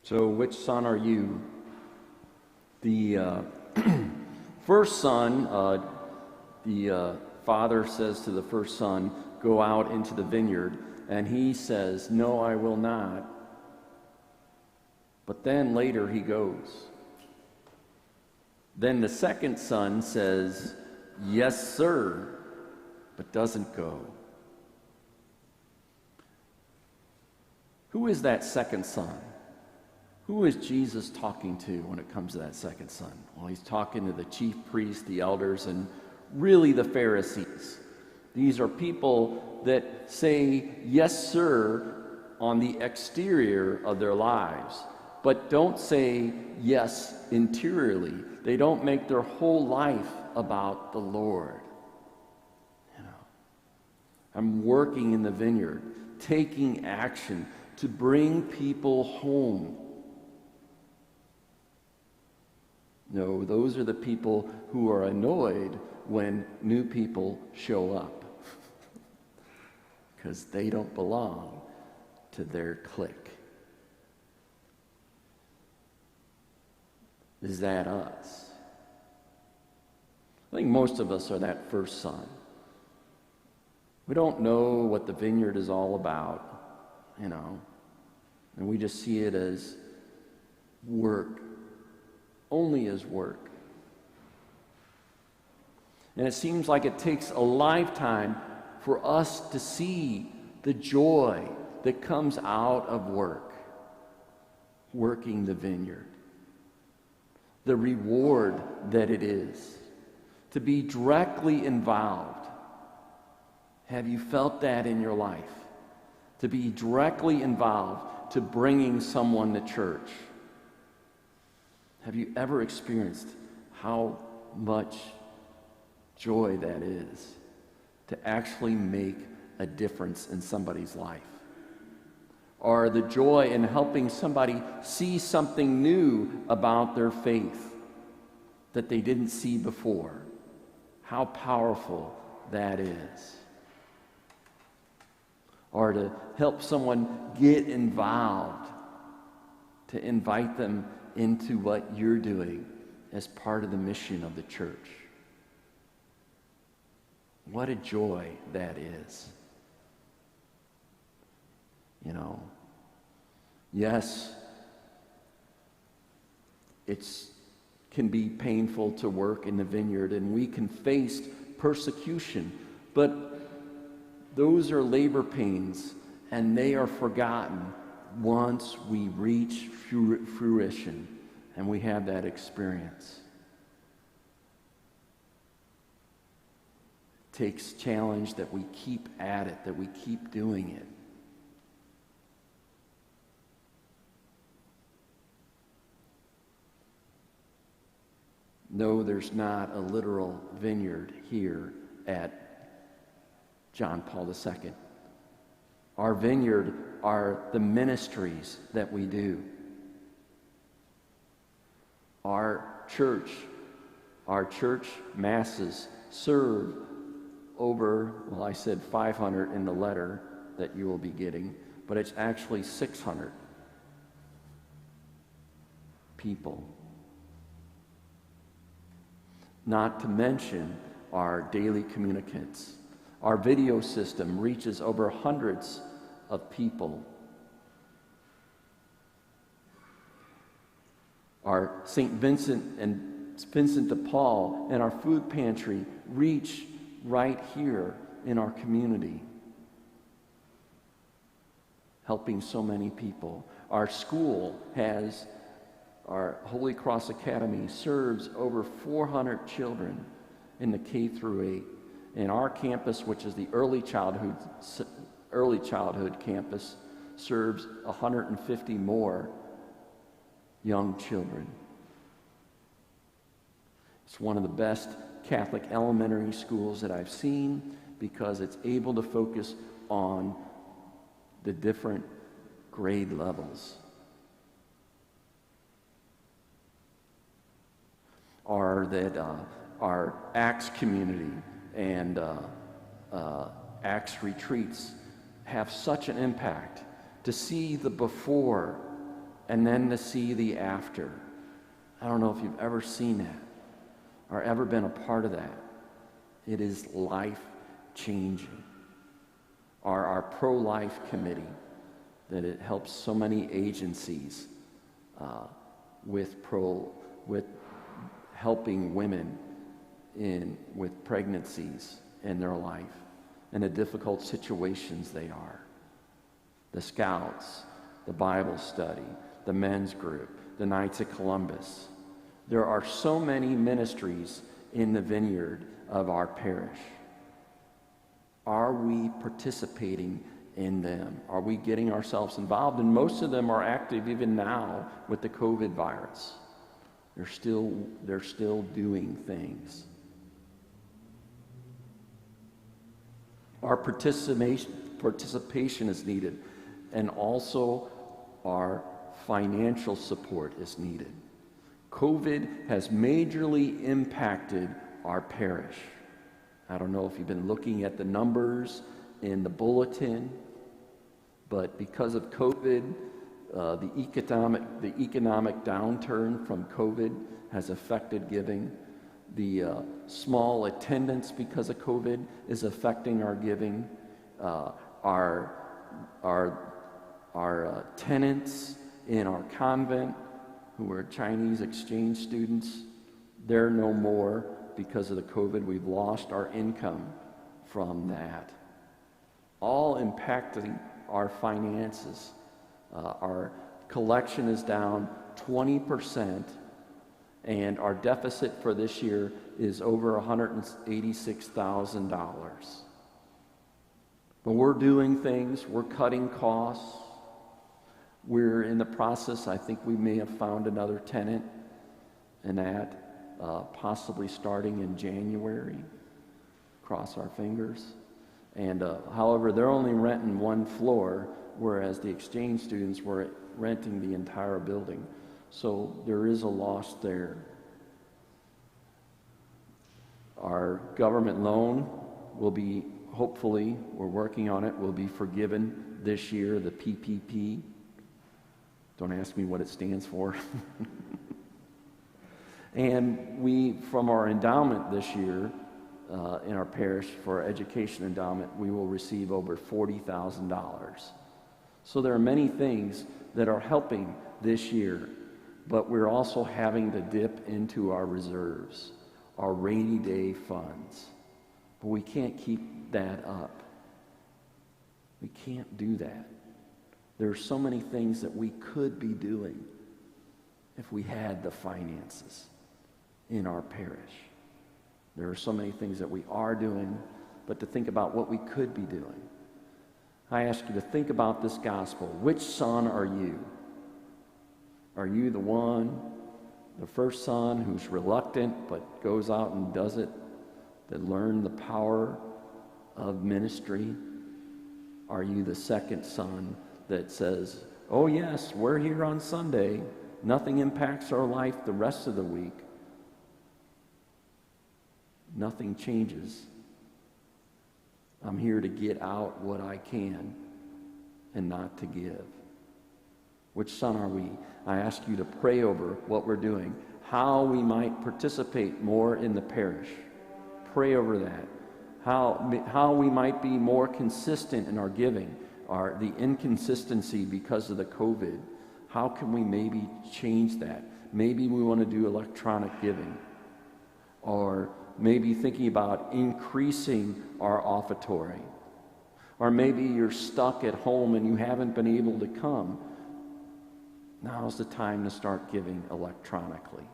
So, which son are you? The first son, the father says to the first son, "Go out into the vineyard," and he says, "No, I will not." But then later he goes. Then the second son says, "Yes, sir," but doesn't go. Who is that second son? Who is Jesus talking to when it comes to that second son? Well, he's talking to the chief priests, the elders, and really the Pharisees. These are people that say, "Yes, sir," on the exterior of their lives, but don't say yes interiorly. They don't make their whole life about the Lord. I'm working in the vineyard, taking action to bring people home. No, those are the people who are annoyed when new people show up because they don't belong to their clique. Is that us? I think most of us are that first son. We don't know what the vineyard is all about, and we just see it as work, only as work. And it seems like it takes a lifetime for us to see the joy that comes out of work, working the vineyard, the reward that it is, to be directly involved. Have you felt that in your life? To be directly involved to bringing someone to church? Have you ever experienced how much joy that is to actually make a difference in somebody's life? Or the joy in helping somebody see something new about their faith that they didn't see before? How powerful that is. Or to help someone get involved, to invite them into what you're doing as part of the mission of the church. What a joy that is. Yes, it can be painful to work in the vineyard, and we can face persecution, but those are labor pains, and they are forgotten once we reach fruition and we have that experience. It takes challenge that we keep at it, that we keep doing it. No, there's not a literal vineyard here at John Paul II. Our vineyard are the ministries that we do. Our church masses serve over, well, I said 500 in the letter that you will be getting, but it's actually 600 people. Not to mention our daily communicants. Our video system reaches over hundreds of people. Our St. Vincent and Vincent de Paul and our food pantry reach right here in our community, helping so many people. Our school has, our Holy Cross Academy serves over 400 children in the K through 8. And our campus, which is the early childhood campus, serves 150 more young children. It's one of the best Catholic elementary schools that I've seen because it's able to focus on the different grade levels. Our Acts community and Acts retreats have such an impact to see the before and then to see the after. I don't know if you've ever seen that or ever been a part of that. It is life-changing. Our pro-life committee, that it helps so many agencies with helping women with pregnancies in their life and the difficult situations they are. The Scouts, the Bible study, the men's group, the Knights of Columbus. There are so many ministries in the vineyard of our parish. Are we participating in them? Are we getting ourselves involved? And most of them are active even now with the COVID virus. They're still doing things. Our participation is needed, and also our financial support is needed. COVID has majorly impacted our parish. I don't know if you've been looking at the numbers in the bulletin, but because of COVID, the economic downturn from COVID has affected giving. The small attendance because of COVID is affecting our giving. Our tenants in our convent who are Chinese exchange students, they're no more because of the COVID. We've lost our income from that. All impacting our finances. Our collection is down 20%, and our deficit for this year is over $186,000. But we're doing things, we're cutting costs. We're in the process, I think we may have found another tenant, and that possibly starting in January. Cross our fingers. And however, they're only renting one floor, whereas the exchange students were renting the entire building. So there is a loss there. Our government loan will be, hopefully, we're working on it, will be forgiven this year, the PPP. Don't ask me what it stands for. And we, from our endowment this year, in our parish for our education endowment, we will receive over $40,000. So there are many things that are helping this year, but we're also having to dip into our reserves, our rainy day funds. But we can't keep that up. We can't do that. There are so many things that we could be doing if we had the finances in our parish. There are so many things that we are doing, but to think about what we could be doing. I ask you to think about this gospel. Which son are you? Are you the one, the first son who's reluctant but goes out and does it, that learned the power of ministry? Are you the second son that says, oh yes, we're here on Sunday, nothing impacts our life the rest of the week, nothing changes, I'm here to get out what I can and not to give? Which son are we? I ask you to pray over what we're doing, how we might participate more in the parish. Pray over that. How we might be more consistent in our giving, the inconsistency because of the COVID. How can we maybe change that? Maybe we want to do electronic giving, or maybe thinking about increasing our offertory. Or maybe you're stuck at home and you haven't been able to come. Now's the time to start giving electronically.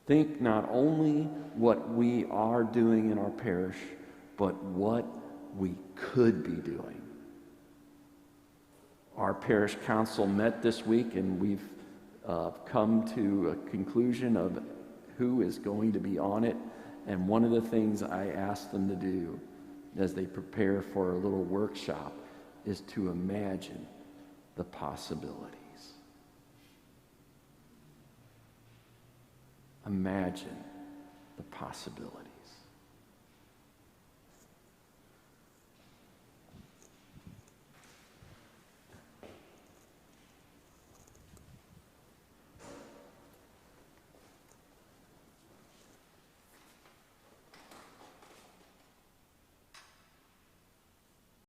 Think not only what we are doing in our parish, but what we could be doing. Our parish council met this week, and we've come to a conclusion of who is going to be on it. And one of the things I asked them to do as they prepare for a little workshop is to imagine the possibilities. Imagine the possibilities.